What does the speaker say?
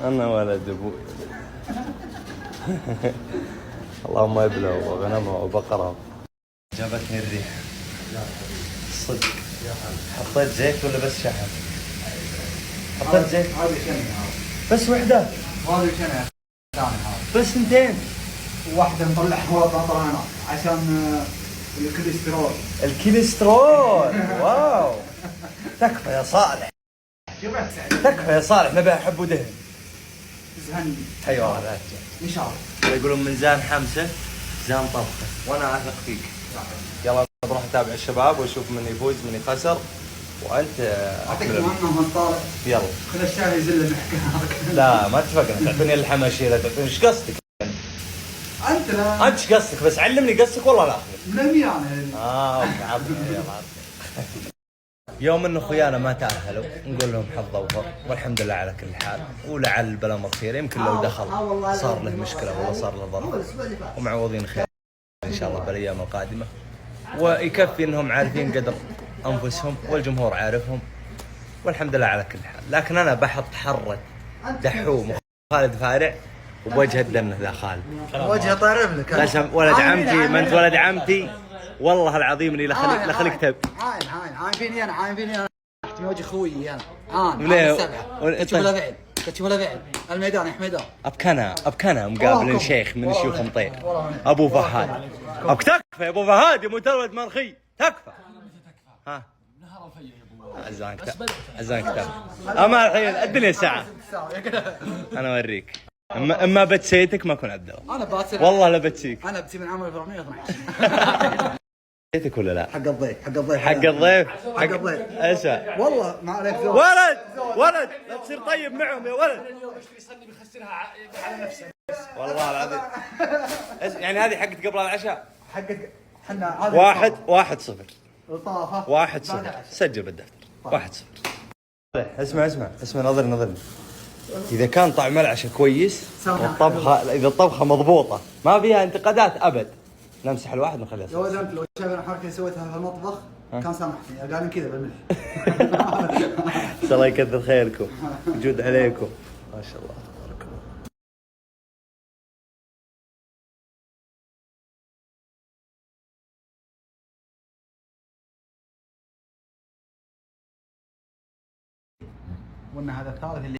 انا ولد ابوي. اللهم ابله وغنمه وبقره. جابتني الريح صدق. حطيت زيت ولا بس شحم؟ حطيت زيت. هذه شنو بس وحده. هذه شنو ثاني هذا بس ثنتين. واحدة نطلع هواء طلعنا عشان الكوليسترول. الكوليسترول. واو. تكفى يا صالح. تكفى يا صالح، نبي احب ودهن. زهن حيوانات ان شاء الله. يقولون من زان حمسه زان طبخه، وانا اثق فيك. يلا بروح اتابع الشباب واشوف من يفوز من يخسر، وانت اعطيك مهمة طارق. يلا خذ الشاي يزل نحكي. لا ما اتفقنا. تعطيني الحماشيره، تعطيني ايش قصدك؟ انت لا انت ايش قصدك؟ بس علمني قصدك والله لا اخذ. من يعني. اوكي عطني يلا. يوم ان اخويانا ما تاهلوا نقول لهم حظ اوفر، والحمد لله على كل حال، ولعل البلا مصير. يمكن لو دخل صار له مشكله ولا صار له ضرر، ومعوضين خير ان شاء الله بالايام القادمه. ويكفي انهم عارفين قدر انفسهم والجمهور عارفهم، والحمد لله على كل حال. لكن انا بحط حره دحوم وخالد فارع وبوجه الدنه ذا خالد. وجهه طارب لك. قسم ولد عمتي، ما انت ولد عمتي والله العظيم اني لخليك تب. عاين فيني انا، عاين فيني انا. وجه خويي انا. ليه؟ كتشوف ولا فعل، كتشوف ولا فعل. الميدان يا حميدان. ابكنا مقابل شيخ من شيوخ مطير ابو فهد. تكفى يا ابو فهد يا متولد مرخي، تكفى. ها عزان كتاب اما الحين الدنيا ساعه. انا اوريك. اما بتسيتك ما اكون عبد الله. انا باتسي والله لا بتسيك. انا بتسي من عام 2012. بتسيتك ولا لا؟ حق الضيف حق الضيف حق الضيف حق الضيف. ايش والله ما عليك ذوق. ولد لا تصير طيب معهم يا ولد. يصلي بيخسرها على نفسه. والله العظيم. يعني هذه حقت قبل العشاء. حقك احنا 1-0. الطافه 1-0. سجل بالدفتر 1-0. اسمع نظرني. إذا كان طعم العشاء كويس والطبخة، إذا الطبخة مضبوطة ما فيها انتقادات أبد، نمسح الواحد ونخليها. يا ولد انت لو شايف الحركة اللي سويتها في المطبخ كان سامحني، قال كذا بالملح. الله يكثر خيركم، يجود عليكم ما شاء الله تبارك الله. وان هذا الثالث اللي